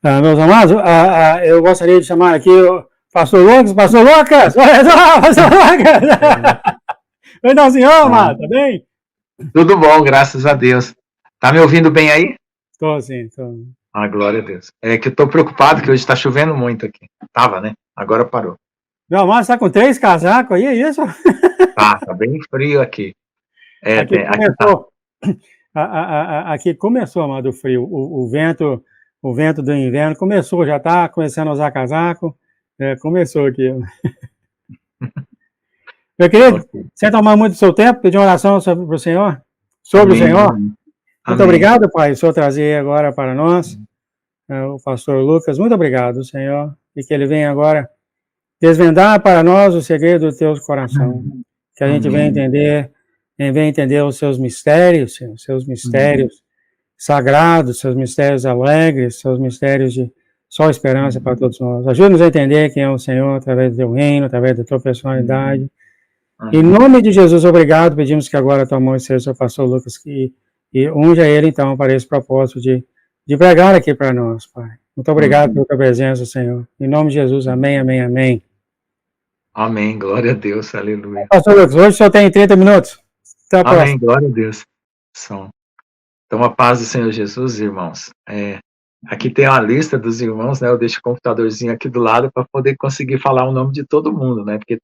Meus amados, eu gostaria de chamar aqui o Pastor Lucas. Pastor Lucas! Olha só, Pastor Lucas! Oi, não, senhor, amado, tá bem? Tudo bom, graças a Deus. Tá me ouvindo bem aí? Estou sim, estou. Ah, glória a Deus. É que eu tô preocupado que hoje tá chovendo muito aqui. Tava, né? Agora parou. Meu amado, está com 3 casacos aí, é isso? Tá bem frio aqui. Aqui Aqui tá. começou, aqui começou, amado, o frio. O vento do inverno começou, já está começando a usar casaco. Começou aqui. Meu querido, Ok. sem tomar muito do seu tempo, pedir uma oração sobre o Senhor. Sobre o Amém, Senhor. amém. Muito Amém. obrigado, Pai, o Senhor trazer agora para nós o pastor Lucas. Muito obrigado, Senhor, e que ele venha agora desvendar para nós o segredo do teu coração, que a gente Amém. venha entender os seus mistérios, Senhor, seus mistérios sagrados, seus mistérios alegres, seus mistérios de só esperança para todos nós. Ajuda-nos a entender quem é o Senhor através do teu reino, através da tua personalidade. Em Amém. nome de Jesus, obrigado. Pedimos que agora a tua mão seja o pastor Lucas e unja ele, então, para esse propósito de pregar aqui para nós, Pai. Muito obrigado pela tua presença, Senhor. Em nome de Jesus, amém, amém, amém. Amém, glória a Deus, aleluia. Pastor Lucas, hoje só tem 30 minutos. Até a Amém, próxima. glória a Deus. Então, a paz do Senhor Jesus, irmãos. Aqui tem uma lista dos irmãos, né? Eu deixo o computadorzinho aqui do lado para poder conseguir falar o nome de todo mundo, né? Porque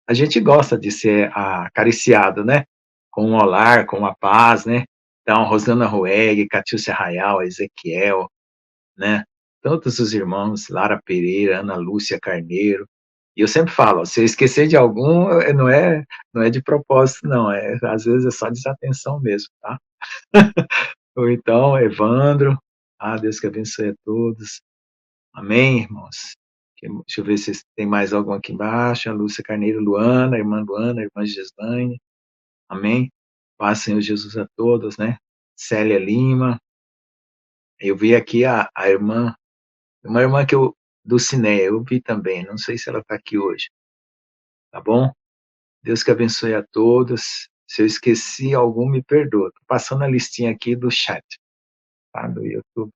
a gente gosta de ser acariciado, né? Com um olar, com uma paz, né? Então, Rosana Roeg, Catiúcia Rayal, Ezequiel, né? Todos os irmãos, Lara Pereira, Ana Lúcia Carneiro. E eu sempre falo, se eu esquecer de algum, não é de propósito, não. Às vezes é só desatenção mesmo, tá? Ou então, Evandro. Deus que abençoe a todos. Amém, irmãos? Deixa eu ver se tem mais algum aqui embaixo. A Lúcia Carneiro, Luana, a irmã Gislaine. Amém? Paz, Senhor Jesus, a todos, né? Célia Lima. Eu vi aqui a irmã, uma irmã do Ciné, eu vi também. Não sei se ela está aqui hoje. Tá bom? Deus que abençoe a todos. Se eu esqueci algum, me perdoa. Tô passando a listinha aqui do chat, tá? Do YouTube.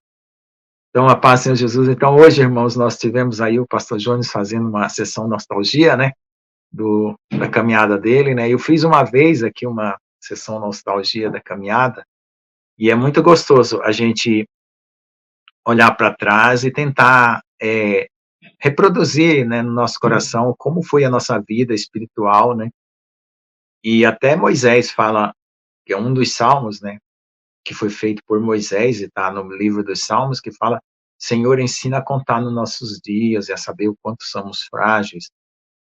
Então, a paz, Senhor Jesus. Então, hoje, irmãos, nós tivemos aí o pastor Jones fazendo uma sessão nostalgia, né, da caminhada dele, né, eu fiz uma vez aqui uma sessão nostalgia da caminhada, e é muito gostoso a gente olhar para trás e tentar reproduzir, né, no nosso coração como foi a nossa vida espiritual, né, e até Moisés fala, que é um dos salmos, né, que foi feito por Moisés, e está no livro dos Salmos, que fala, Senhor, ensina a contar nos nossos dias, e a saber o quanto somos frágeis,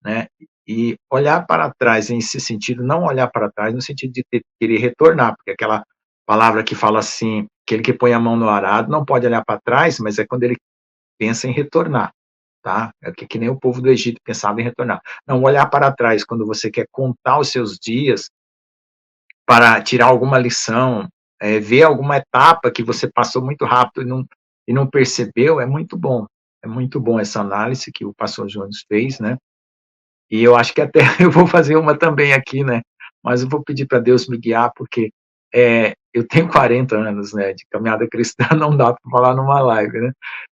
né? E olhar para trás, nesse sentido, não olhar para trás no sentido de querer retornar, porque aquela palavra que fala assim, aquele que põe a mão no arado não pode olhar para trás, mas é quando ele pensa em retornar, tá? É que nem o povo do Egito pensava em retornar. Não, olhar para trás, quando você quer contar os seus dias, para tirar alguma lição, ver alguma etapa que você passou muito rápido e não percebeu, é muito bom. É muito bom essa análise que o pastor Jones fez, né? E eu acho que até eu vou fazer uma também aqui, né? Mas eu vou pedir para Deus me guiar, porque eu tenho 40 anos, né? De caminhada cristã, não dá para falar numa live, né?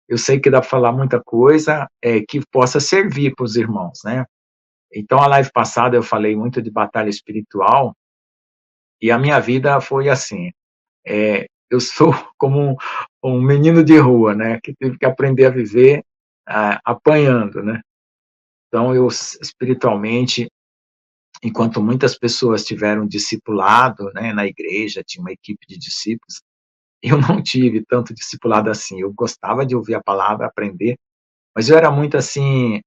Eu sei que dá para falar muita coisa que possa servir para os irmãos, né? Então, a live passada eu falei muito de batalha espiritual, e a minha vida foi assim, eu sou como um menino de rua, né, que teve que aprender a viver apanhando, né. Então eu espiritualmente, enquanto muitas pessoas tiveram discipulado, né, na igreja, tinha uma equipe de discípulos, eu não tive tanto discipulado assim. Eu gostava de ouvir a palavra, aprender, mas eu era muito assim,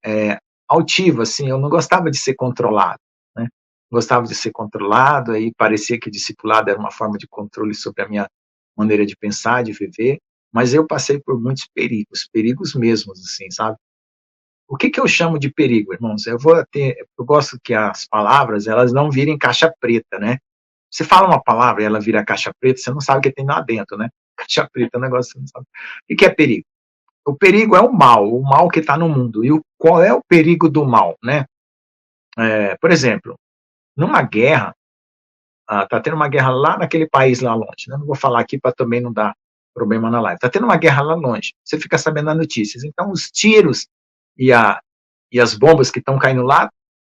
altivo, assim, eu não gostava de ser controlado, né. Gostava de ser controlado, aí parecia que discipulado era uma forma de controle sobre a minha maneira de pensar, de viver, mas eu passei por muitos perigos, perigos mesmos, assim, sabe. O que eu chamo de perigo, irmãos? Eu gosto que as palavras, elas não virem caixa preta, né. Você fala uma palavra e ela vira caixa preta, você não sabe o que tem lá dentro, né. Caixa preta é um negócio que você não sabe. O que é perigo? O perigo é o mal que está no mundo. E qual é o perigo do mal, né? Por exemplo, numa guerra, tá tendo uma guerra lá naquele país lá longe, né? Não vou falar aqui para também não dar problema na live. Está tendo uma guerra lá longe. Você fica sabendo as notícias. Então, os tiros e as bombas que estão caindo lá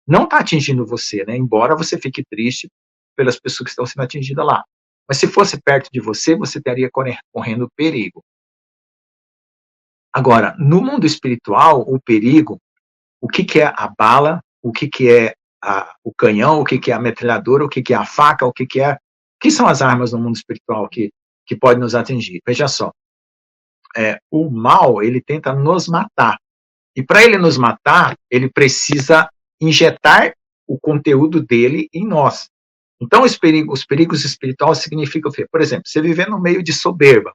não está atingindo você, né? Embora você fique triste pelas pessoas que estão sendo atingidas lá. Mas se fosse perto de você, você estaria correndo perigo. Agora, no mundo espiritual, o perigo, o que é a bala, o que é o canhão, o que é a metralhadora, o que é a faca, o que são as armas no mundo espiritual que podem nos atingir? Veja só, o mal, ele tenta nos matar. E para ele nos matar, ele precisa injetar o conteúdo dele em nós. Então, os perigos espirituais significam o quê? Por exemplo, você viver no meio de soberba.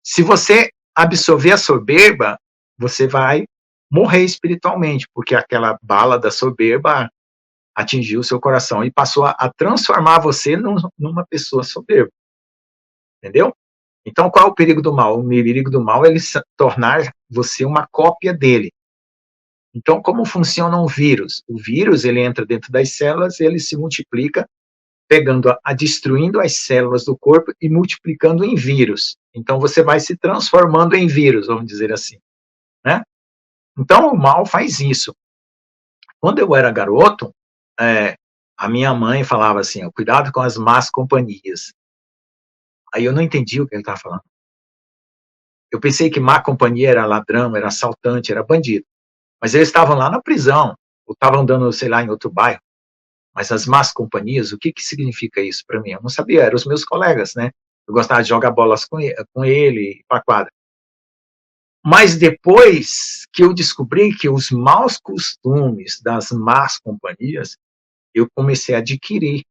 Se você absorver a soberba, você vai morrer espiritualmente, porque aquela bala da soberba atingiu o seu coração e passou a transformar você numa pessoa soberba. Entendeu? Então, qual é o perigo do mal? O perigo do mal é ele tornar você uma cópia dele. Então, como funciona um vírus? O vírus, ele entra dentro das células, ele se multiplica, destruindo as células do corpo e multiplicando em vírus. Então, você vai se transformando em vírus, vamos dizer assim, né? Então, o mal faz isso. Quando eu era garoto, a minha mãe falava assim, cuidado com as más companhias. Aí eu não entendi o que ele estava falando. Eu pensei que má companhia era ladrão, era assaltante, era bandido. Mas eles estavam lá na prisão, ou estavam andando, sei lá, em outro bairro. Mas as más companhias, o que significa isso para mim? Eu não sabia, eram os meus colegas, né? Eu gostava de jogar bolas com ele para a quadra. Mas depois que eu descobri que os maus costumes das más companhias, eu comecei a adquirir.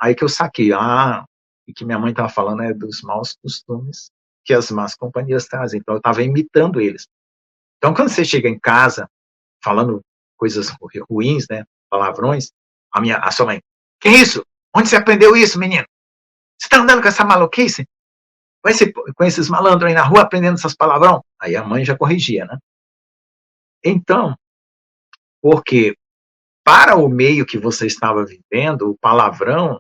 Aí que eu saquei, o que minha mãe estava falando é dos maus costumes que as más companhias trazem. Então eu estava imitando eles. Então quando você chega em casa falando coisas ruins, né, palavrões, a sua mãe, que isso? Onde você aprendeu isso, menino? Você está andando com essa maluquice? Com esses malandros aí na rua aprendendo essas palavrão? Aí a mãe já corrigia, né? Então, porque para o meio que você estava vivendo, o palavrão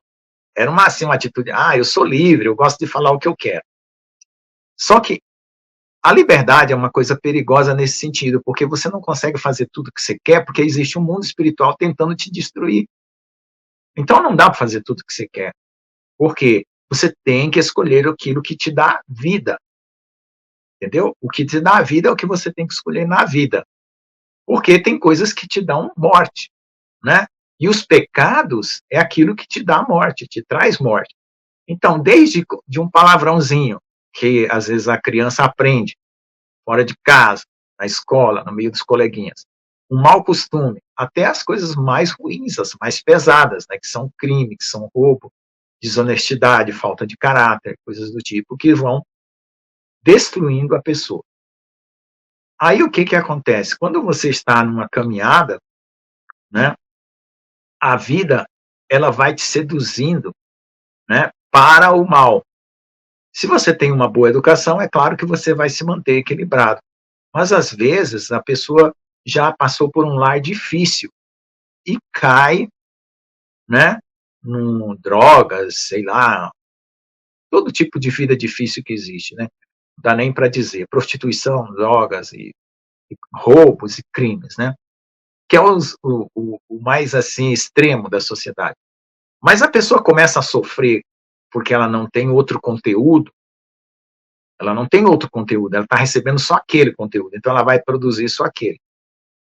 era uma atitude, eu sou livre, eu gosto de falar o que eu quero. Só que a liberdade é uma coisa perigosa nesse sentido, porque você não consegue fazer tudo o que você quer, porque existe um mundo espiritual tentando te destruir. Então não dá para fazer tudo o que você quer, porque você tem que escolher aquilo que te dá vida. Entendeu? O que te dá vida é o que você tem que escolher na vida. Porque tem coisas que te dão morte, né? E os pecados é aquilo que te dá morte, te traz morte. Então, desde de um palavrãozinho, que às vezes a criança aprende, fora de casa, na escola, no meio dos coleguinhas, um mau costume, até as coisas mais ruins, as mais pesadas, né, que são crime, que são roubo, desonestidade, falta de caráter, coisas do tipo, que vão destruindo a pessoa. Aí o que acontece? Quando você está numa caminhada, né, a vida ela vai te seduzindo, né, para o mal. Se você tem uma boa educação, é claro que você vai se manter equilibrado. Mas às vezes a pessoa já passou por um lar difícil e cai, né, drogas, sei lá, todo tipo de vida difícil que existe, né? Não dá nem para dizer, prostituição, drogas e roubos e crimes, né? Que é o mais assim extremo da sociedade. Mas a pessoa começa a sofrer porque ela não tem outro conteúdo, ela está recebendo só aquele conteúdo, então ela vai produzir só aquele.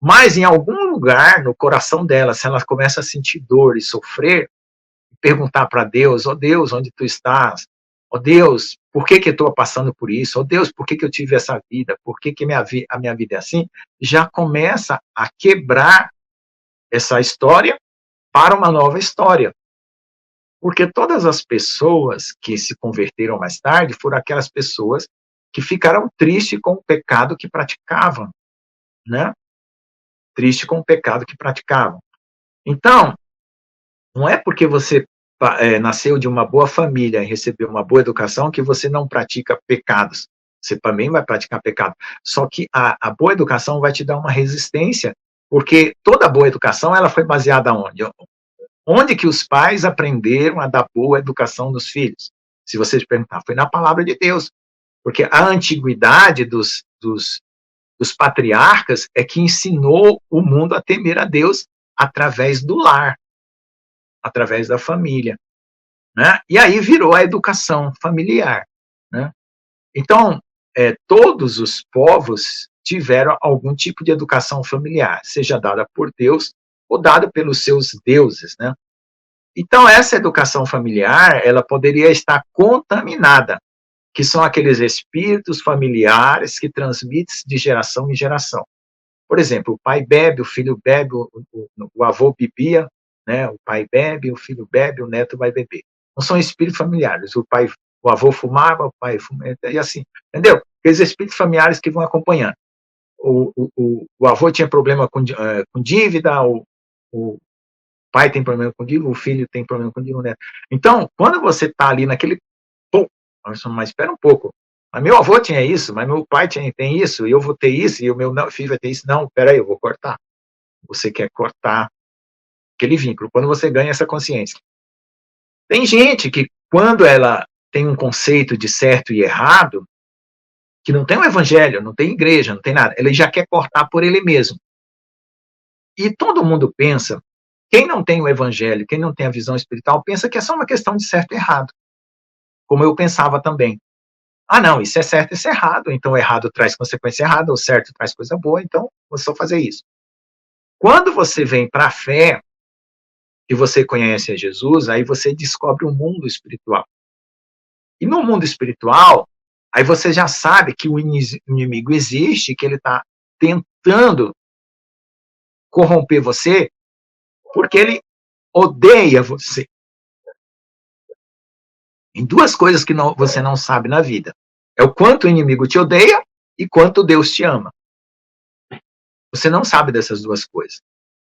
Mas em algum lugar no coração dela, se ela começa a sentir dor e sofrer, perguntar para Deus, Deus, onde tu estás? Deus, por que eu estou passando por isso? Deus, por que eu tive essa vida? Por que a minha vida é assim? Já começa a quebrar essa história para uma nova história. Porque todas as pessoas que se converteram mais tarde foram aquelas pessoas que ficaram tristes com o pecado que praticavam, né? Triste com o pecado que praticavam. Então, não é porque você nasceu de uma boa família e recebeu uma boa educação que você não pratica pecados. Você também vai praticar pecado. Só que a boa educação vai te dar uma resistência, porque toda boa educação ela foi baseada onde? Onde que os pais aprenderam a dar boa educação nos filhos? Se você te perguntar, foi na palavra de Deus. Porque a antiguidade dos patriarcas é que ensinou o mundo a temer a Deus através do lar, através da família. Né? E aí virou a educação familiar. Né? Então, todos os povos tiveram algum tipo de educação familiar, seja dada por Deus ou dada pelos seus deuses. Né? Então, essa educação familiar, ela poderia estar contaminada, que são aqueles espíritos familiares que transmitem de geração em geração. Por exemplo, o pai bebe, o filho bebe, o avô bebia, né? O pai bebe, o filho bebe, o neto vai beber. Não são espíritos familiares. O avô fumava, o pai fumava, e assim, entendeu? Aqueles espíritos familiares que vão acompanhando. O avô tinha problema com dívida, o pai tem problema com dívida, o filho tem problema com dívida, o neto. Então, quando você está ali naquele... Pô, mas espera um pouco. Mas meu avô tinha isso, mas meu pai tem isso, e eu vou ter isso, e o meu filho vai ter isso. Não, peraí, eu vou cortar. Você quer cortar aquele vínculo, quando você ganha essa consciência. Tem gente que, quando ela tem um conceito de certo e errado, que não tem um evangelho, não tem igreja, não tem nada, ele já quer cortar por ele mesmo. E todo mundo pensa, quem não tem o evangelho, quem não tem a visão espiritual, pensa que é só uma questão de certo e errado. Como eu pensava também. Ah, não, isso é certo, isso é errado. Então, o errado traz consequência errada, o certo traz coisa boa, então, vou só fazer isso. Quando você vem para a fé, e você conhece a Jesus, aí você descobre o mundo espiritual. E no mundo espiritual, aí você já sabe que o inimigo existe, que ele está tentando corromper você, porque ele odeia você. Em duas coisas que você não sabe na vida. É o quanto o inimigo te odeia e quanto Deus te ama. Você não sabe dessas duas coisas.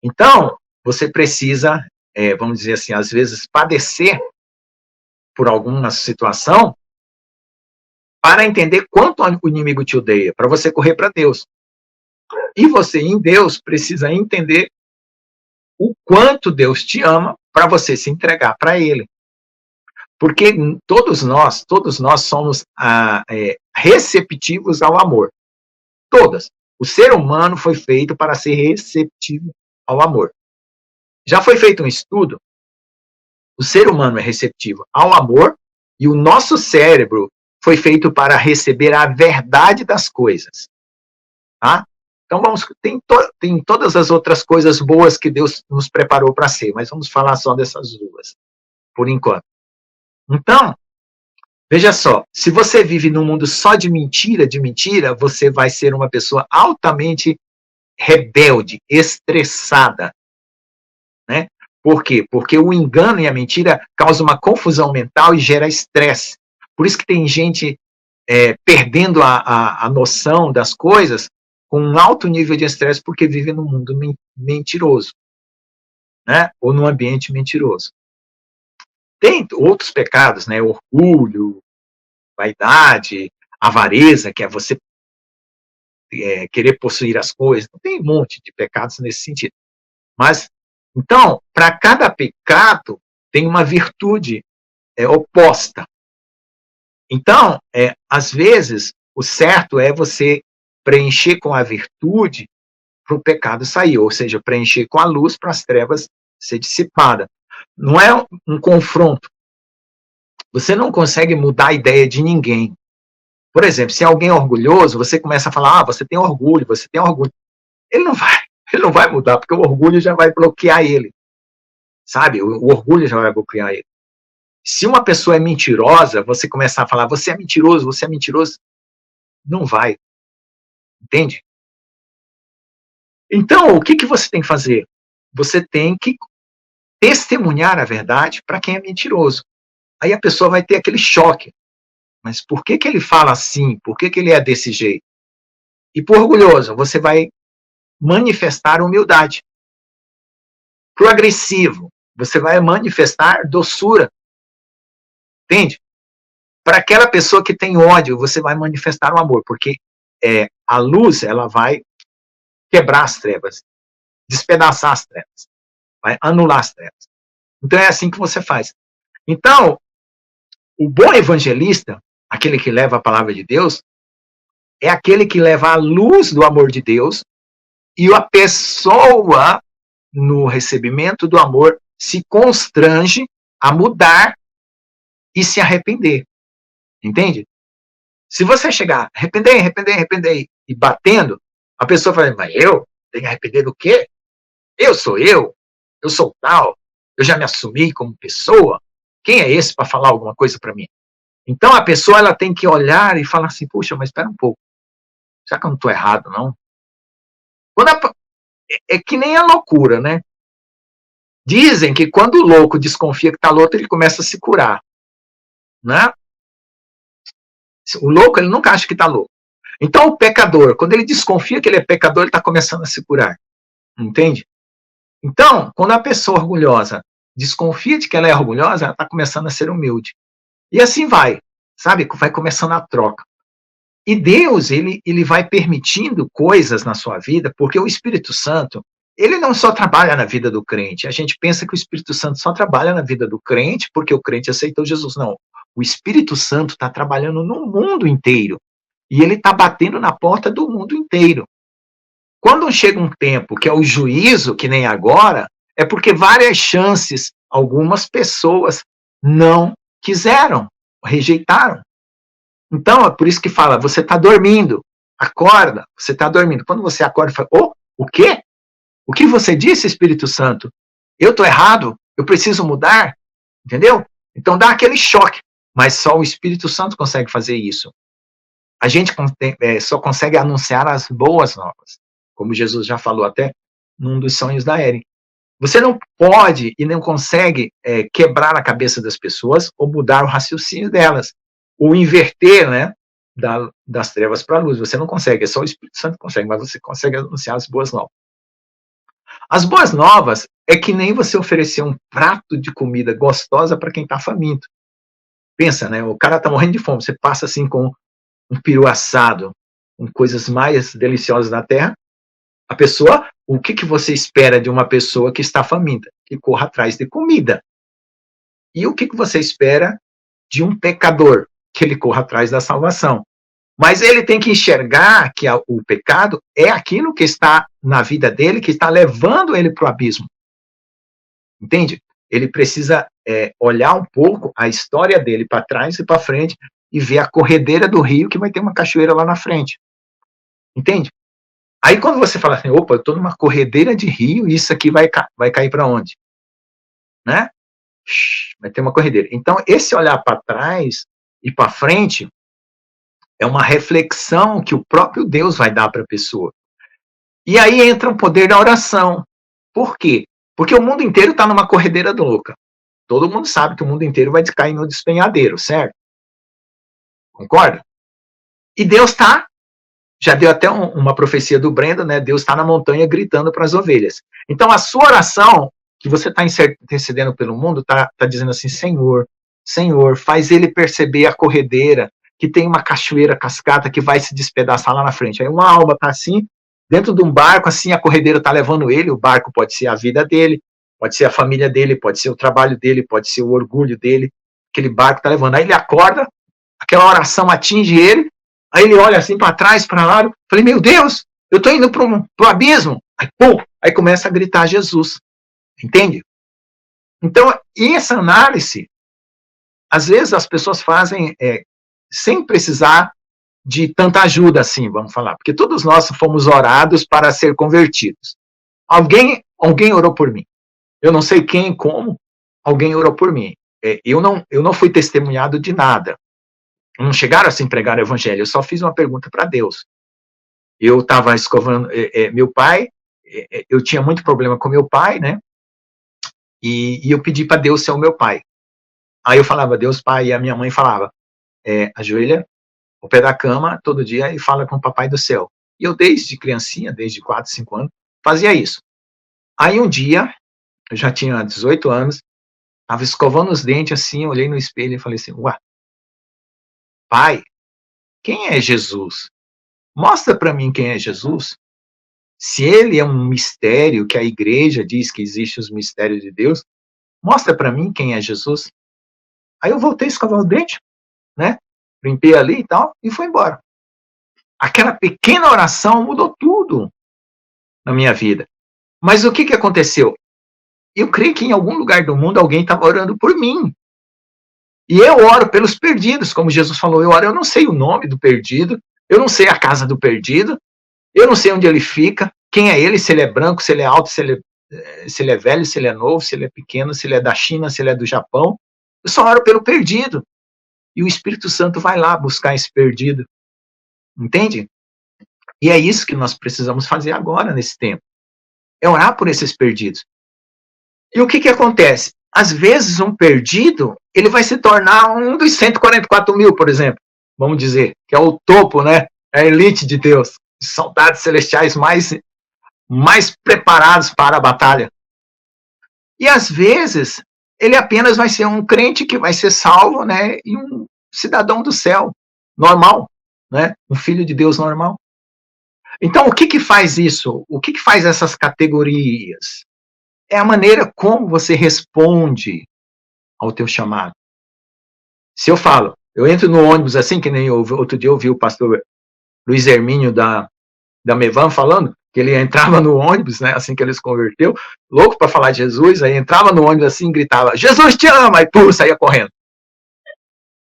Então, você precisa, vamos dizer assim, às vezes padecer por alguma situação para entender quanto o inimigo te odeia, para você correr para Deus. E você, em Deus, precisa entender o quanto Deus te ama para você se entregar para Ele. Porque todos nós somos receptivos ao amor. Todas. O ser humano foi feito para ser receptivo ao amor. Já foi feito um estudo, o ser humano é receptivo ao amor e o nosso cérebro foi feito para receber a verdade das coisas. Tá? Então, tem todas as outras coisas boas que Deus nos preparou para ser, mas vamos falar só dessas duas, por enquanto. Então, veja só, se você vive num mundo só de mentira, você vai ser uma pessoa altamente rebelde, estressada. Né? Por quê? Porque o engano e a mentira causam uma confusão mental e gera estresse. Por isso que tem gente perdendo a noção das coisas com um alto nível de estresse porque vive num mundo mentiroso. Né? Ou num ambiente mentiroso. Tem outros pecados, né? Orgulho, vaidade, avareza, que é você querer possuir as coisas. Tem um monte de pecados nesse sentido. Mas, então, para cada pecado, tem uma virtude oposta. Então, às vezes, o certo é você preencher com a virtude para o pecado sair, ou seja, preencher com a luz para as trevas ser dissipada. Não é um confronto. Você não consegue mudar a ideia de ninguém. Por exemplo, se alguém é orgulhoso, você começa a falar, você tem orgulho, você tem orgulho. Ele não vai mudar, porque o orgulho já vai bloquear ele. Sabe? O orgulho já vai bloquear ele. Se uma pessoa é mentirosa, você começar a falar, você é mentiroso, não vai. Entende? Então, o que você tem que fazer? Você tem que testemunhar a verdade para quem é mentiroso. Aí a pessoa vai ter aquele choque. Mas por que ele fala assim? Por que ele é desse jeito? E por orgulhoso, você vai manifestar humildade. Para o agressivo, você vai manifestar doçura. Entende? Para aquela pessoa que tem ódio, você vai manifestar o amor, porque a luz, ela vai quebrar as trevas, despedaçar as trevas, vai anular as trevas. Então é assim que você faz. Então, O bom evangelista, aquele que leva a palavra de Deus, é aquele que leva a luz do amor de Deus e a pessoa, no recebimento do amor, se constrange a mudar e se arrepender. Entende? Se você chegar, arrepender, e batendo, a pessoa fala, mas eu tenho que arrepender do quê? Eu sou tal, eu já me assumi como pessoa, quem é esse para falar alguma coisa para mim? Então a pessoa ela tem que olhar e falar assim, puxa, mas espera um pouco, será que eu não estou errado, não? É que nem a loucura, né? Dizem que quando o louco desconfia que está louco, ele começa a se curar, né? O louco, ele nunca acha que está louco. Então o pecador, quando ele desconfia que ele é pecador, ele está começando a se curar, entende? Então, quando a pessoa orgulhosa desconfia de que ela é orgulhosa, ela está começando a ser humilde. E assim vai, sabe? Vai começando a troca. E Deus, ele vai permitindo coisas na sua vida, porque o Espírito Santo, ele não só trabalha na vida do crente. A gente pensa que o Espírito Santo só trabalha na vida do crente porque o crente aceitou Jesus. Não. O Espírito Santo está trabalhando no mundo inteiro. E ele está batendo na porta do mundo inteiro. Quando chega um tempo que é o juízo, que nem agora, é porque várias chances, algumas pessoas não quiseram, rejeitaram. Então, é por isso que fala, você está dormindo, acorda, você está dormindo. Quando você acorda, fala, oh, o quê? O que você disse, Espírito Santo? Eu estou errado? Eu preciso mudar? Entendeu? Então dá aquele choque, mas só o Espírito Santo consegue fazer isso. A gente só consegue anunciar as boas novas, como Jesus já falou até num dos sonhos da Erin. Você não pode e não consegue quebrar a cabeça das pessoas ou mudar o raciocínio delas, ou inverter, né, das trevas para a luz. Você não consegue, é só o Espírito Santo que consegue, mas você consegue anunciar as boas novas. As boas novas é que nem você oferecer um prato de comida gostosa para quem está faminto. Pensa, né, o cara está morrendo de fome, você passa assim com um peru assado, com coisas mais deliciosas da terra, a pessoa, o que você espera de uma pessoa que está faminta? Que corra atrás de comida. E o que você espera de um pecador? Que ele corra atrás da salvação. Mas ele tem que enxergar que o pecado é aquilo que está na vida dele, que está levando ele para o abismo. Entende? Ele precisa olhar um pouco a história dele para trás e para frente e ver a corredeira do rio que vai ter uma cachoeira lá na frente. Entende? Aí quando você fala assim, opa, eu estou numa corredeira de rio e isso aqui vai cair para onde? Né? Vai ter uma corredeira. Então, esse olhar para trás e para frente é uma reflexão que o próprio Deus vai dar para a pessoa. E aí entra o poder da oração. Por quê? Porque o mundo inteiro está numa corredeira louca. Todo mundo sabe que o mundo inteiro vai cair no despenhadeiro, certo? Concorda? E Deus está, já deu até uma profecia do Brenda, né? Deus está na montanha gritando para as ovelhas. Então a sua oração, que você está intercedendo pelo mundo, está dizendo assim, Senhor, faz ele perceber a corredeira, que tem uma cachoeira cascata que vai se despedaçar lá na frente. Aí uma alma está assim, dentro de um barco, assim, a corredeira está levando ele, o barco pode ser a vida dele, pode ser a família dele, pode ser o trabalho dele, pode ser o orgulho dele, aquele barco está levando. Aí ele acorda, aquela oração atinge ele, aí ele olha assim para trás, para lá, falei, meu Deus, eu estou indo para o abismo. Aí, pum, aí começa a gritar Jesus. Entende? Então, essa análise, às vezes as pessoas fazem sem precisar de tanta ajuda assim, vamos falar, porque todos nós fomos orados para ser convertidos. Alguém orou por mim. Eu não sei quem, como, alguém orou por mim. Eu não fui testemunhado de nada. Não chegaram assim a pregar o evangelho, eu só fiz uma pergunta para Deus. Eu estava escovando, meu pai, eu tinha muito problema com meu pai, né? E eu pedi para Deus ser o meu pai. Aí eu falava, Deus Pai, e a minha mãe falava, ajoelha ao pé da cama todo dia e fala com o papai do céu. E eu desde criancinha, desde 4, 5 anos, fazia isso. Aí um dia, eu já tinha 18 anos, estava escovando os dentes assim, olhei no espelho e falei assim, ué, pai, quem é Jesus? Mostra para mim quem é Jesus. Se ele é um mistério, que a igreja diz que existe os mistérios de Deus, mostra para mim quem é Jesus. Aí eu voltei a escovar o dente, né? Limpei ali e tal, e fui embora. Aquela pequena oração mudou tudo na minha vida. Mas o que aconteceu? Eu creio que em algum lugar do mundo alguém estava orando por mim. E eu oro pelos perdidos, como Jesus falou, eu não sei o nome do perdido, eu não sei a casa do perdido, eu não sei onde ele fica, quem é ele, se ele é branco, se ele é alto, se ele é velho, se ele é novo, se ele é pequeno, se ele é da China, se ele é do Japão. Eu só oro pelo perdido. E o Espírito Santo vai lá buscar esse perdido. Entende? E é isso que nós precisamos fazer agora, nesse tempo. É orar por esses perdidos. E o que acontece? Às vezes, um perdido, ele vai se tornar um dos 144 mil, por exemplo. Vamos dizer, que é o topo, né? É a elite de Deus. Os soldados celestiais mais preparados para a batalha. E às vezes, ele apenas vai ser um crente que vai ser salvo, né? E um cidadão do céu, normal, né? Um filho de Deus normal. Então, o que faz isso? O que faz essas categorias? É a maneira como você responde ao teu chamado. Se eu falo, eu entro no ônibus assim, que nem outro dia eu ouvi o pastor Luiz Hermínio da Mevan falando, que ele entrava no ônibus, né, assim que ele se converteu, louco para falar de Jesus, aí entrava no ônibus assim, gritava, Jesus te ama, e pum, saía correndo.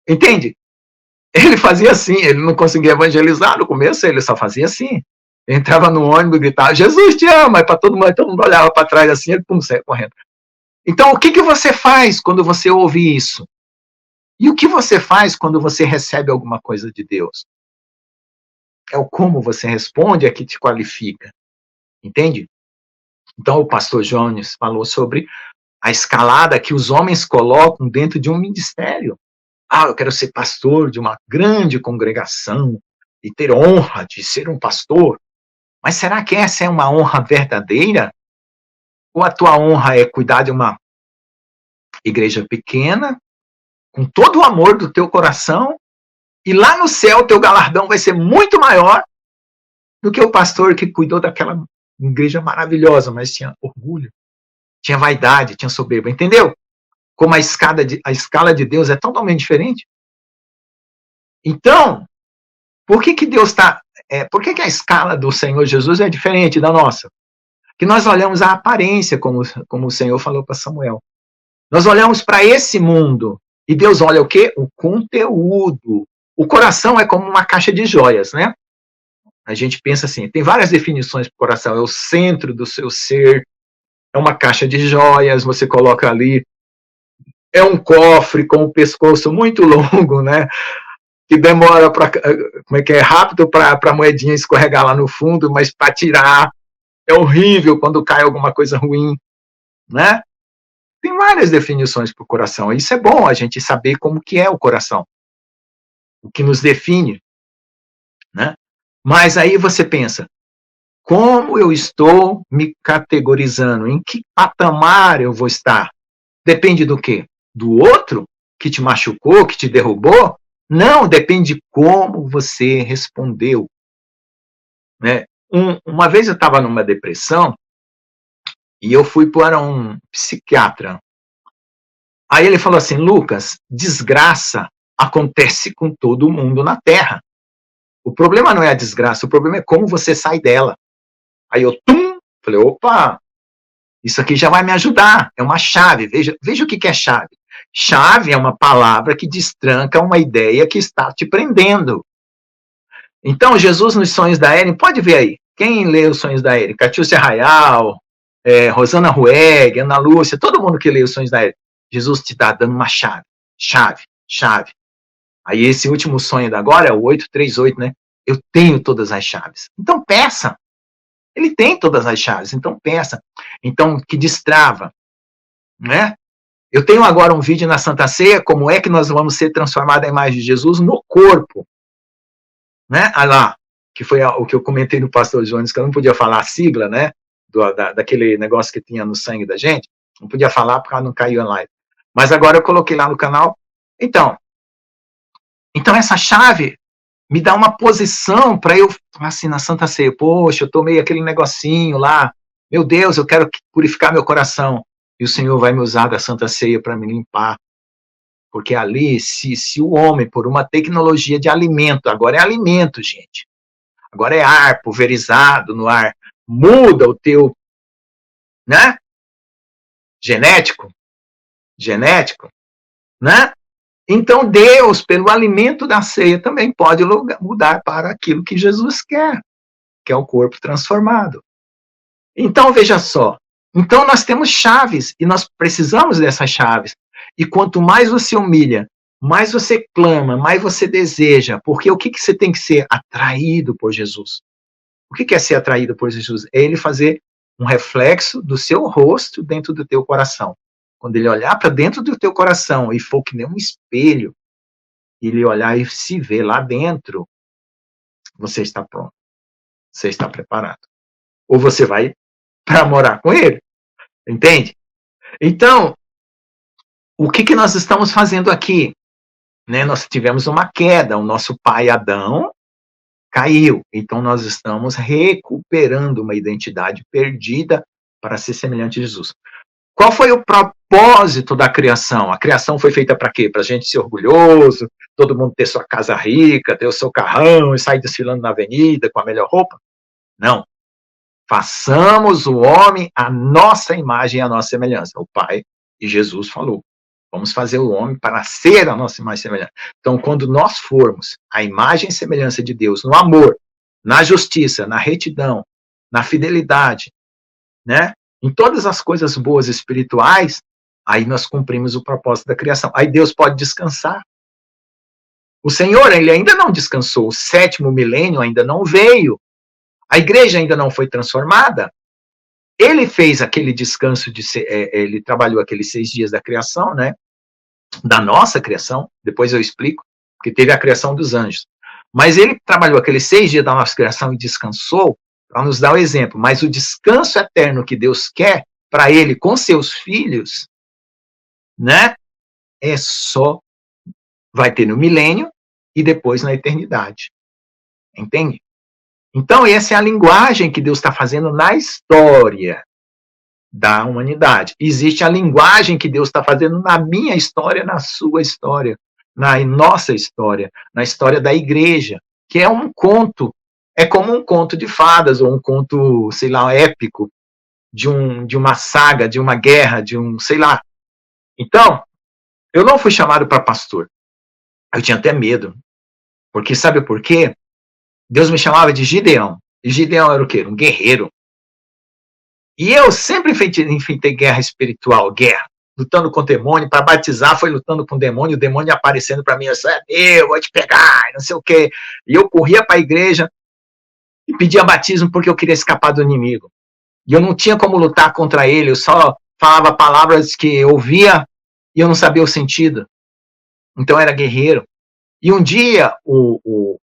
Entende? Ele fazia assim, ele não conseguia evangelizar no começo, ele só fazia assim. Entrava no ônibus e gritava, Jesus te ama, e para todo mundo olhava para trás assim, ele pum, saía correndo. Então, o que você faz quando você ouve isso? E o que você faz quando você recebe alguma coisa de Deus? É o como você responde é que te qualifica. Entende? Então, o pastor Jones falou sobre a escalada que os homens colocam dentro de um ministério. Ah, eu quero ser pastor de uma grande congregação e ter honra de ser um pastor. Mas será que essa é uma honra verdadeira? Ou a tua honra é cuidar de uma igreja pequena, com todo o amor do teu coração, e lá no céu teu galardão vai ser muito maior do que o pastor que cuidou daquela igreja maravilhosa, mas tinha orgulho, tinha vaidade, tinha soberba. Entendeu? Como a escala de Deus é totalmente diferente. Então, por que Deus está... por que a escala do Senhor Jesus é diferente da nossa? Que nós olhamos a aparência, como o Senhor falou para Samuel. Nós olhamos para esse mundo, e Deus olha o quê? O conteúdo. O coração é como uma caixa de joias, né? A gente pensa assim, tem várias definições para o coração, é o centro do seu ser, é uma caixa de joias, você coloca ali, é um cofre com o pescoço muito longo, né? Que demora para, como é que é, rápido para a moedinha escorregar lá no fundo, mas para tirar é horrível quando cai alguma coisa ruim, né? Tem várias definições para o coração. Isso é bom, a gente saber como que é o coração, o que nos define, né? Mas aí você pensa, como eu estou me categorizando? Em que patamar eu vou estar? Depende do quê? Do outro que te machucou, que te derrubou? Não, depende de como você respondeu. Né? Uma vez eu estava numa depressão e eu fui para um psiquiatra. Aí ele falou assim, Lucas, desgraça acontece com todo mundo na Terra. O problema não é a desgraça, o problema é como você sai dela. Aí eu, falei, opa, isso aqui já vai me ajudar, é uma chave, veja o que é chave. Chave é uma palavra que destranca uma ideia que está te prendendo. Então, Jesus nos Sonhos da Eren, pode ver aí, quem lê os Sonhos da Eren? Catiúcia Arraial, Rosana Rueg, Ana Lúcia, todo mundo que lê os Sonhos da Eren. Jesus te está dando uma chave, chave. Aí esse último sonho da agora é o 838, né? Eu tenho todas as chaves. Então peça. Ele tem todas as chaves, então peça. Então, que destrava, né? Eu tenho agora um vídeo na Santa Ceia, como é que nós vamos ser transformados à imagem de Jesus no corpo. Né? Ah lá, que foi o que eu comentei no pastor Jones, que eu não podia falar a sigla, né? Daquele negócio que tinha no sangue da gente. Não podia falar porque ela não caiu online. Mas agora eu coloquei lá no canal. Então essa chave me dá uma posição para eu, assim, na Santa Ceia, poxa, eu tomei aquele negocinho lá, meu Deus, eu quero purificar meu coração, e o Senhor vai me usar da Santa Ceia para me limpar, Porque ali, se o homem, por uma tecnologia de alimento, agora é alimento, gente, agora é ar pulverizado no ar, muda o teu, né, genético, né? Então Deus, pelo alimento da ceia, também pode mudar para aquilo que Jesus quer, que é o corpo transformado. Então, veja só, então nós temos chaves, e nós precisamos dessas chaves. E quanto mais você humilha, mais você clama, mais você deseja, porque o que você tem que ser? Atraído por Jesus. O que é ser atraído por Jesus? É ele fazer um reflexo do seu rosto dentro do teu coração. Quando ele olhar para dentro do teu coração e for que nem um espelho, ele olhar e se ver lá dentro, você está pronto, você está preparado. Ou você vai para morar com ele, entende? Então, o que nós estamos fazendo aqui? Né? Nós tivemos uma queda, o nosso pai Adão caiu, então nós estamos recuperando uma identidade perdida para ser semelhante a Jesus. Qual foi o propósito da criação? A criação foi feita para quê? Para a gente ser orgulhoso, todo mundo ter sua casa rica, ter o seu carrão e sair desfilando na avenida com a melhor roupa? Não. Façamos o homem a nossa imagem e a nossa semelhança. O Pai e Jesus falou. Vamos fazer o homem para ser a nossa imagem e semelhança. Então, quando nós formos a imagem e semelhança de Deus no amor, na justiça, na retidão, na fidelidade, né? Em todas as coisas boas espirituais, aí nós cumprimos o propósito da criação. Aí Deus pode descansar. O Senhor, ele ainda não descansou. O 7º milênio ainda não veio. A igreja ainda não foi transformada. Ele fez aquele descanso, ele trabalhou aqueles 6 dias da criação, né? Da nossa criação, depois eu explico, porque teve a criação dos anjos. Mas ele trabalhou aqueles 6 dias da nossa criação e descansou para nos dar o exemplo. Mas o descanso eterno que Deus quer para ele com seus filhos, né? É só, vai ter no milênio e depois na eternidade. Entende? Então, essa é a linguagem que Deus está fazendo na história da humanidade. Existe a linguagem que Deus está fazendo na minha história, na sua história, na nossa história, na história da igreja, que é um conto, é como um conto de fadas, ou um conto, sei lá, épico, de uma saga, de uma guerra, de um, sei lá. Então, eu não fui chamado para pastor. Eu tinha até medo. Porque sabe por quê? Deus me chamava de Gideão. E Gideão era o quê? Um guerreiro. E eu sempre enfrentei guerra espiritual, guerra. Lutando com o demônio, para batizar foi lutando com o demônio aparecendo para mim, eu vou te pegar, não sei o quê. E eu corria para a igreja e pedia batismo porque eu queria escapar do inimigo. E eu não tinha como lutar contra ele, eu só falava palavras que eu ouvia e eu não sabia o sentido. Então eu era guerreiro. E um dia, como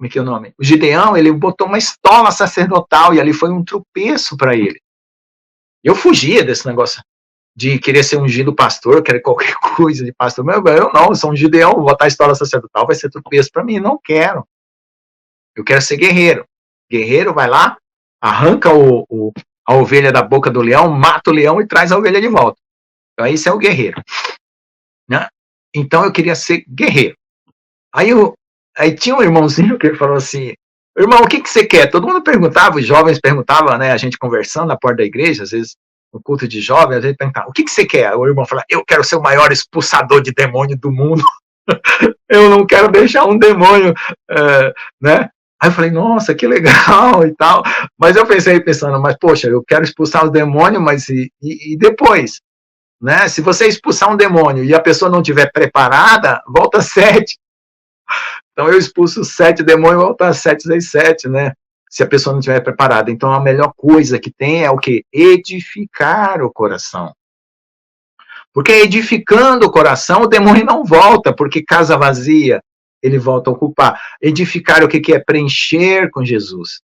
é que é o nome? O Gideão, ele botou uma estola sacerdotal e ali foi um tropeço para ele. Eu fugia desse negócio de querer ser ungido pastor, querer qualquer coisa de pastor. Mas eu não, eu sou um Gideão, vou botar a estola sacerdotal, vai ser tropeço para mim. Não quero. Eu quero ser guerreiro. Guerreiro vai lá, arranca a ovelha da boca do leão, mata o leão e traz a ovelha de volta. Então, esse é o guerreiro. Né? Então, eu queria ser guerreiro. Aí tinha um irmãozinho que ele falou assim, irmão, o que você quer? Todo mundo perguntava, os jovens perguntavam, né, a gente conversando na porta da igreja, às vezes no culto de jovens, às vezes perguntava, o que você quer? O irmão falava, eu quero ser o maior expulsador de demônio do mundo. Eu não quero deixar um demônio, né? Aí eu falei, nossa, que legal e tal. Mas eu pensando, mas poxa, eu quero expulsar os demônios, mas e depois? Né? Se você expulsar um demônio e a pessoa não estiver preparada, volta 7. Então eu expulso 7 demônios e volta 7 vezes 7, né? Se a pessoa não estiver preparada. Então a melhor coisa que tem é o quê? Edificar o coração. Porque edificando o coração, o demônio não volta, porque casa vazia, ele volta a ocupar. Edificar o que é? Preencher com Jesus.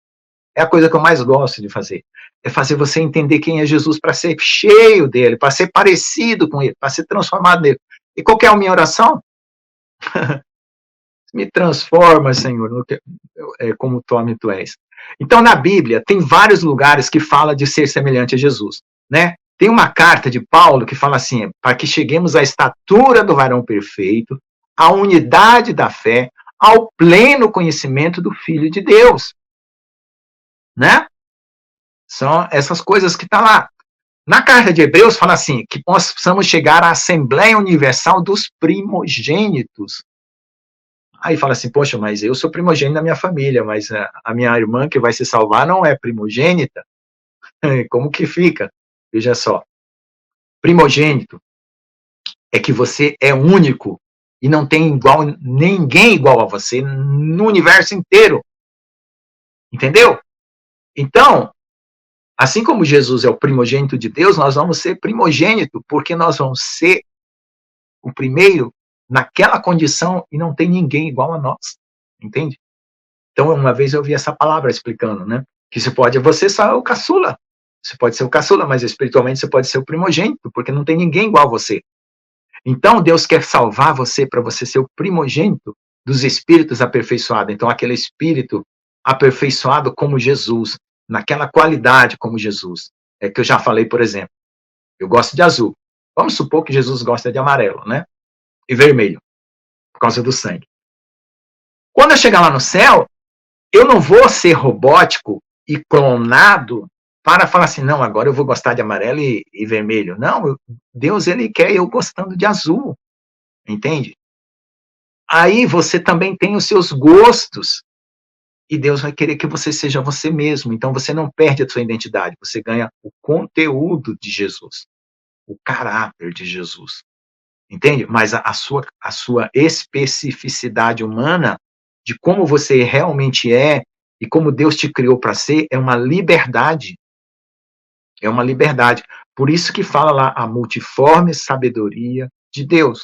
É a coisa que eu mais gosto de fazer. É fazer você entender quem é Jesus para ser cheio dele, para ser parecido com ele, para ser transformado nele. E qual que é a minha oração? Me transforma, Senhor, como tu és. Então, na Bíblia, tem vários lugares que fala de ser semelhante a Jesus, né? Tem uma carta de Paulo que fala assim, para que cheguemos à estatura do varão perfeito, à unidade da fé, ao pleno conhecimento do Filho de Deus. Né? São essas coisas que estão lá. Na carta de Hebreus fala assim, que nós precisamos chegar à Assembleia Universal dos Primogênitos. Aí fala assim, poxa, mas eu sou primogênito da minha família, mas a minha irmã que vai se salvar não é primogênita? Como que fica? Veja só, primogênito é que você é único e não tem ninguém igual a você no universo inteiro. Entendeu? Então, assim como Jesus é o primogênito de Deus, nós vamos ser primogênito, porque nós vamos ser o primeiro naquela condição e não tem ninguém igual a nós. Entende? Então, uma vez eu ouvi essa palavra explicando, né? Que você só é o caçula. Você pode ser o caçula, mas espiritualmente você pode ser o primogênito, porque não tem ninguém igual a você. Então, Deus quer salvar você para você ser o primogênito dos espíritos aperfeiçoados. Então, aquele espírito aperfeiçoado como Jesus, naquela qualidade como Jesus. É que eu já falei, por exemplo, eu gosto de azul. Vamos supor que Jesus gosta de amarelo, né? E vermelho, por causa do sangue. Quando eu chegar lá no céu, eu não vou ser robótico e clonado para falar assim, não, agora eu vou gostar de amarelo e vermelho. Não, Deus, ele quer eu gostando de azul, entende? Aí você também tem os seus gostos, e Deus vai querer que você seja você mesmo. Então você não perde a sua identidade, você ganha o conteúdo de Jesus, o caráter de Jesus, entende? Mas a sua especificidade humana, de como você realmente é, e como Deus te criou para ser, é uma liberdade. É uma liberdade. Por isso que fala lá a multiforme sabedoria de Deus.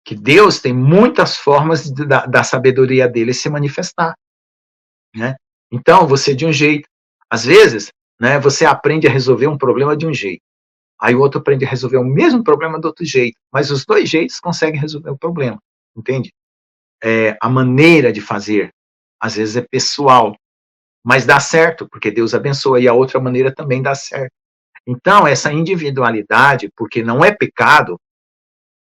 Que Deus tem muitas formas da sabedoria dele se manifestar. Né? Então, você de um jeito. Às vezes, né, você aprende a resolver um problema de um jeito. Aí o outro aprende a resolver o mesmo problema do outro jeito. Mas os dois jeitos conseguem resolver o problema. Entende? A maneira de fazer, às vezes, é pessoal. Mas dá certo, porque Deus abençoa. E a outra maneira também dá certo. Então, essa individualidade, porque não é pecado,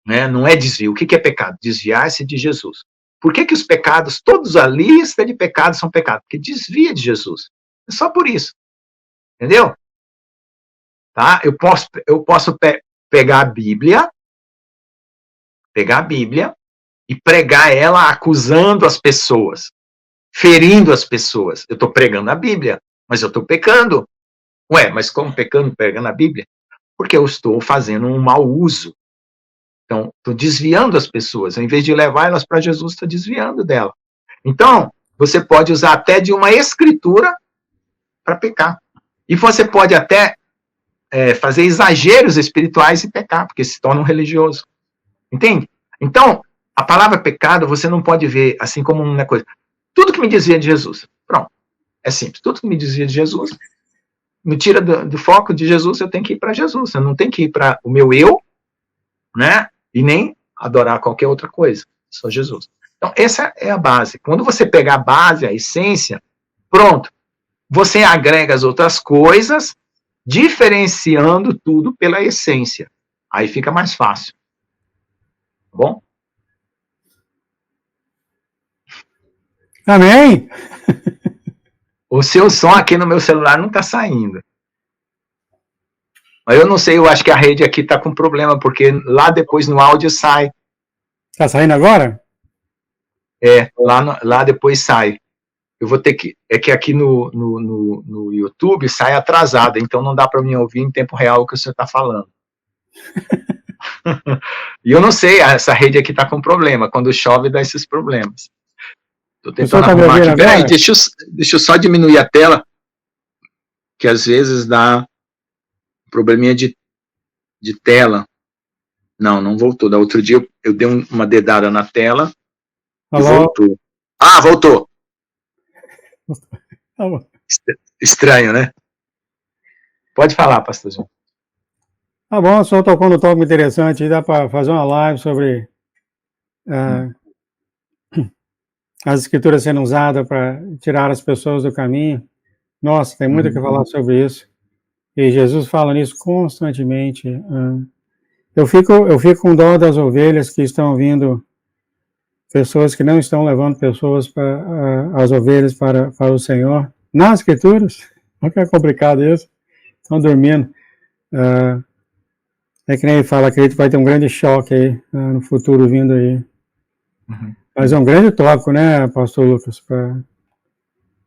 né, não é desvio. O que é pecado? Desviar-se de Jesus. Por que os pecados, todos a lista de pecados são pecados? Porque desvia de Jesus. É só por isso. Entendeu? Tá? Eu posso pegar a Bíblia e pregar ela acusando as pessoas, ferindo as pessoas. Eu estou pregando a Bíblia, mas eu estou pecando. Ué, mas como pregando a Bíblia? Porque eu estou fazendo um mau uso. Então, estou desviando as pessoas. Em vez de levar elas para Jesus, estou desviando dela. Então, você pode usar até de uma escritura para pecar. E você pode até fazer exageros espirituais e pecar, porque se torna um religioso. Entende? Então, a palavra pecado, você não pode ver assim como uma coisa. Tudo que me desvia de Jesus. Pronto. É simples. Tudo que me desvia de Jesus, me tira do foco de Jesus, eu tenho que ir para Jesus. Eu não tenho que ir para o meu eu, né? E nem adorar qualquer outra coisa, só Jesus. Então, essa é a base. Quando você pega a base, a essência, pronto. Você agrega as outras coisas, diferenciando tudo pela essência. Aí fica mais fácil. Tá bom? Amém? O seu som aqui no meu celular não está saindo. Mas eu não sei, eu acho que a rede aqui está com problema, porque lá depois no áudio sai. Tá saindo agora? Lá depois sai. Eu vou ter que. É que aqui no YouTube sai atrasado, então não dá para mim ouvir em tempo real o que o senhor está falando. E eu não sei, essa rede aqui está com problema. Quando chove, dá esses problemas. Estou tentando arrumar aqui. Peraí, deixa eu só diminuir a tela, que às vezes dá probleminha de tela. Não voltou. Da outro dia eu dei uma dedada na tela. Alô? E voltou. Ah, voltou. Estranho, né? Pode falar, pastorzinho. Tá bom, o senhor tocou no tópico interessante, dá para fazer uma live sobre as escrituras sendo usadas para tirar as pessoas do caminho. Nossa, tem muito o que falar sobre isso. E Jesus fala nisso constantemente. Eu fico com dó das ovelhas que estão vindo, pessoas que não estão levando as ovelhas para o Senhor. Nas Escrituras, não é complicado isso. Estão dormindo. É que nem ele fala, acredito que vai ter um grande choque aí no futuro vindo aí. Uhum. Mas é um grande tópico, né, pastor Lucas?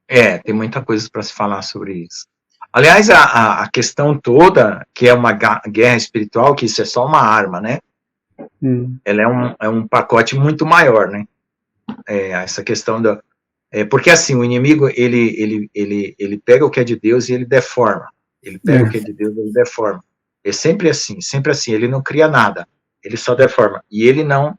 Tem muita coisa para se falar sobre isso. Aliás, a questão toda, que é uma guerra espiritual, que isso é só uma arma, né? Ela é um pacote muito maior, né? Essa questão da... porque assim, o inimigo, ele pega o que é de Deus e ele deforma. Ele pega o que é de Deus e ele deforma. É sempre assim, ele não cria nada, ele só deforma. E ele não...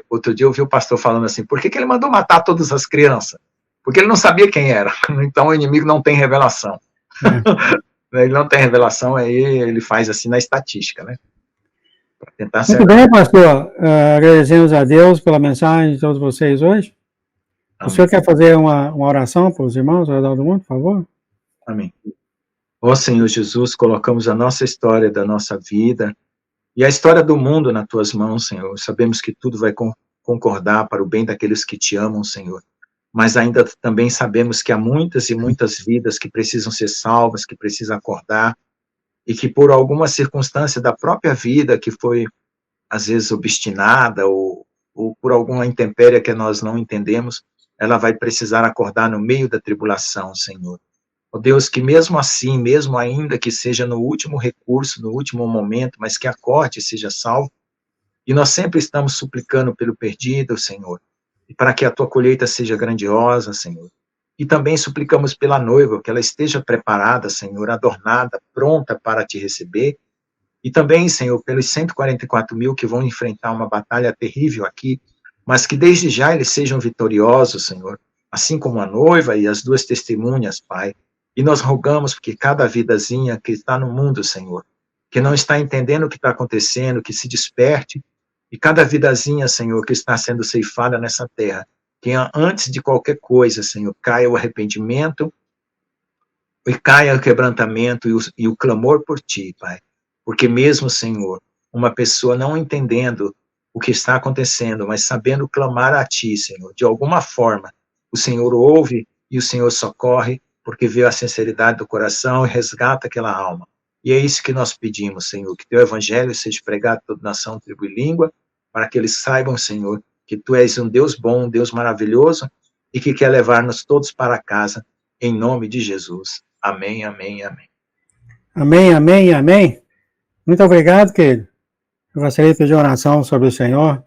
outro dia eu ouvi o pastor falando assim, por que ele mandou matar todas as crianças? Porque ele não sabia quem era. Então o inimigo não tem revelação. Ele não tem revelação, aí ele faz assim na estatística, né? Para tentar Muito bem, pastor. Agradecemos a Deus pela mensagem de todos vocês hoje. Amém. O senhor quer fazer uma oração para os irmãos ao redor do mundo, por favor? Amém. Ó Senhor Jesus, colocamos a nossa história da nossa vida e a história do mundo nas tuas mãos, Senhor. Sabemos que tudo vai concordar para o bem daqueles que te amam, Senhor. Mas ainda também sabemos que há muitas e muitas vidas que precisam ser salvas, que precisam acordar, e que por alguma circunstância da própria vida, que foi, às vezes, obstinada, ou por alguma intempérie que nós não entendemos, ela vai precisar acordar no meio da tribulação, Senhor. Ó Deus, que mesmo assim, mesmo ainda que seja no último recurso, no último momento, mas que acorde e seja salvo, e nós sempre estamos suplicando pelo perdido, Senhor, e para que a tua colheita seja grandiosa, Senhor. E também suplicamos pela noiva, que ela esteja preparada, Senhor, adornada, pronta para te receber. E também, Senhor, pelos 144 mil que vão enfrentar uma batalha terrível aqui, mas que desde já eles sejam vitoriosos, Senhor, assim como a noiva e as duas testemunhas, Pai. E nós rogamos que cada vidazinha que está no mundo, Senhor, que não está entendendo o que está acontecendo, que se desperte, e cada vidazinha, Senhor, que está sendo ceifada nessa terra, que antes de qualquer coisa, Senhor, caia o arrependimento, e caia o quebrantamento e o clamor por Ti, Pai. Porque mesmo, Senhor, uma pessoa não entendendo o que está acontecendo, mas sabendo clamar a Ti, Senhor, de alguma forma, o Senhor ouve e o Senhor socorre, porque vê a sinceridade do coração e resgata aquela alma. E é isso que nós pedimos, Senhor, que Teu Evangelho seja pregado em toda nação, tribo e língua, para que eles saibam, Senhor, que Tu és um Deus bom, um Deus maravilhoso, e que quer levar-nos todos para casa, em nome de Jesus. Amém, amém, amém. Amém, amém, amém. Muito obrigado, querido. Eu gostaria de pedir oração sobre o Senhor.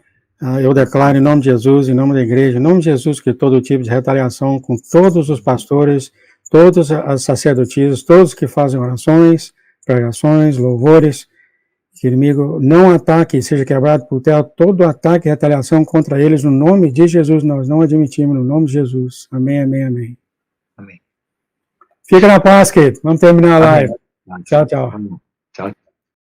Eu declaro em nome de Jesus, em nome da igreja, em nome de Jesus, que todo tipo de retaliação com todos os pastores, todas as sacerdotisas, todos que fazem orações, pregações, louvores, que o inimigo não ataque, seja quebrado por terra, todo ataque e retaliação contra eles, no nome de Jesus, nós não admitimos, no nome de Jesus. Amém, amém, amém. Amém. Fica na paz, querido. Vamos terminar a live. Tchau, tchau. Amém.